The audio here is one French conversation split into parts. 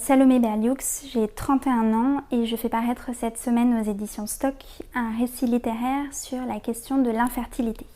Salomé Berlioux, j'ai 31 ans et je fais paraître cette semaine aux éditions Stock un récit littéraire sur la question de l'infertilité.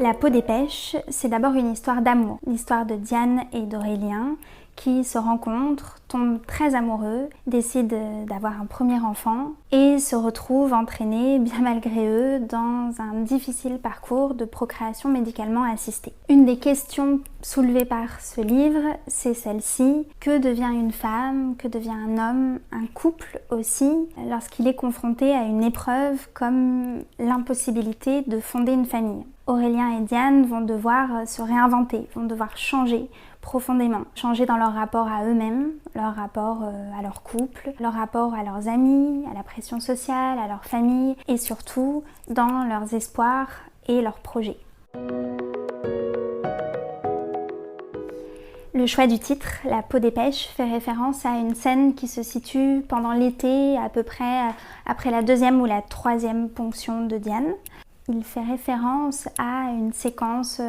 La peau des pêches, c'est d'abord une histoire d'amour, l'histoire de Diane et d'Aurélien qui se rencontrent, tombent très amoureux, décident d'avoir un premier enfant et se retrouvent entraînés, bien malgré eux, dans un difficile parcours de procréation médicalement assistée. Une des questions soulevées par ce livre, c'est celle-ci: que devient une femme, que devient un homme, un couple aussi, lorsqu'il est confronté à une épreuve comme l'impossibilité de fonder une famille? Aurélien et Diane vont devoir se réinventer, vont devoir changer profondément. Changer dans leur rapport à eux-mêmes, leur rapport à leur couple, leur rapport à leurs amis, à la pression sociale, à leur famille et surtout dans leurs espoirs et leurs projets. Le choix du titre, La peau des pêches, fait référence à une scène qui se situe pendant l'été, à peu près après la 2e ou la 3e ponction de Diane. Il fait référence à une séquence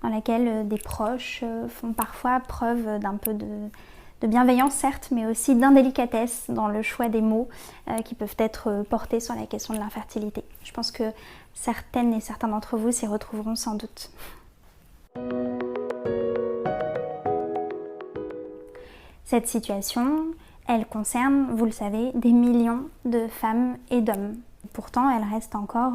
dans laquelle des proches font parfois preuve d'un peu de bienveillance, certes, mais aussi d'indélicatesse dans le choix des mots qui peuvent être portés sur la question de l'infertilité. Je pense que certaines et certains d'entre vous s'y retrouveront sans doute. Cette situation, elle concerne, vous le savez, des millions de femmes et d'hommes. Pourtant, elle reste encore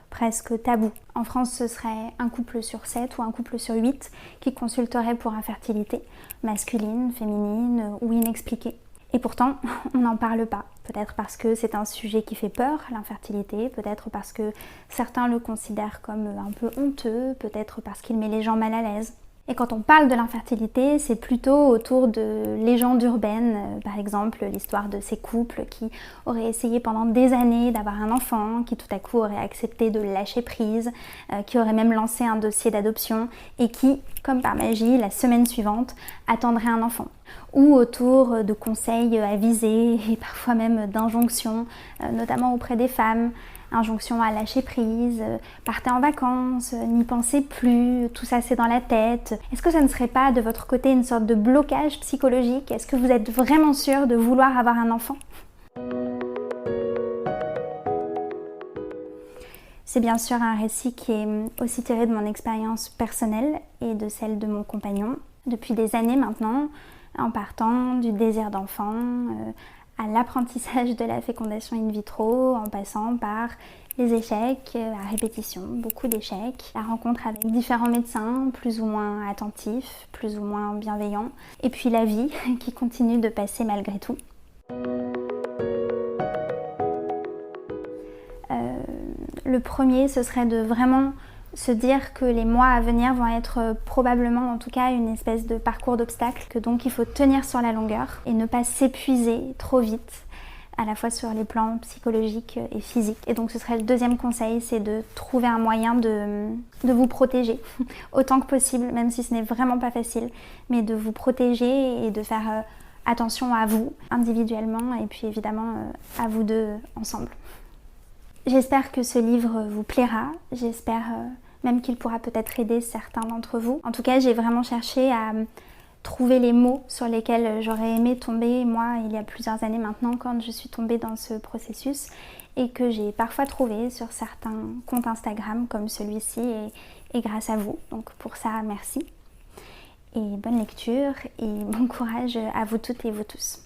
presque tabou. En France, ce serait un couple sur 7 ou un couple sur 8 qui consulterait pour infertilité, masculine, féminine ou inexpliquée. Et pourtant, on n'en parle pas. Peut-être parce que c'est un sujet qui fait peur, l'infertilité, peut-être parce que certains le considèrent comme un peu honteux, peut-être parce qu'il met les gens mal à l'aise. Et quand on parle de l'infertilité, c'est plutôt autour de légendes urbaines, par exemple l'histoire de ces couples qui auraient essayé pendant des années d'avoir un enfant, qui tout à coup auraient accepté de lâcher prise, qui auraient même lancé un dossier d'adoption et qui, comme par magie, la semaine suivante, attendraient un enfant. Ou autour de conseils avisés et parfois même d'injonctions, notamment auprès des femmes. Injonction à lâcher prise, partez en vacances, n'y pensez plus, tout ça c'est dans la tête. Est-ce que ça ne serait pas de votre côté une sorte de blocage psychologique? Est-ce que vous êtes vraiment sûr de vouloir avoir un enfant? C'est bien sûr un récit qui est aussi tiré de mon expérience personnelle et de celle de mon compagnon. Depuis des années maintenant, en partant du désir d'enfant, à l'apprentissage de la fécondation in vitro, en passant par les échecs à répétition, beaucoup d'échecs, la rencontre avec différents médecins, plus ou moins attentifs, plus ou moins bienveillants, et puis la vie qui continue de passer malgré tout. Le premier, ce serait de vraiment se dire que les mois à venir vont être probablement en tout cas une espèce de parcours d'obstacles, que donc il faut tenir sur la longueur et ne pas s'épuiser trop vite, à la fois sur les plans psychologiques et physiques. Et donc ce serait le deuxième conseil, c'est de trouver un moyen de vous protéger autant que possible, même si ce n'est vraiment pas facile, mais de vous protéger et de faire attention à vous individuellement et puis évidemment à vous deux ensemble. J'espère que ce livre vous plaira, j'espère même qu'il pourra peut-être aider certains d'entre vous. En tout cas, j'ai vraiment cherché à trouver les mots sur lesquels j'aurais aimé tomber, moi, il y a plusieurs années maintenant, quand je suis tombée dans ce processus, et que j'ai parfois trouvé sur certains comptes Instagram comme celui-ci, et grâce à vous. Donc pour ça, merci. Et bonne lecture, et bon courage à vous toutes et vous tous.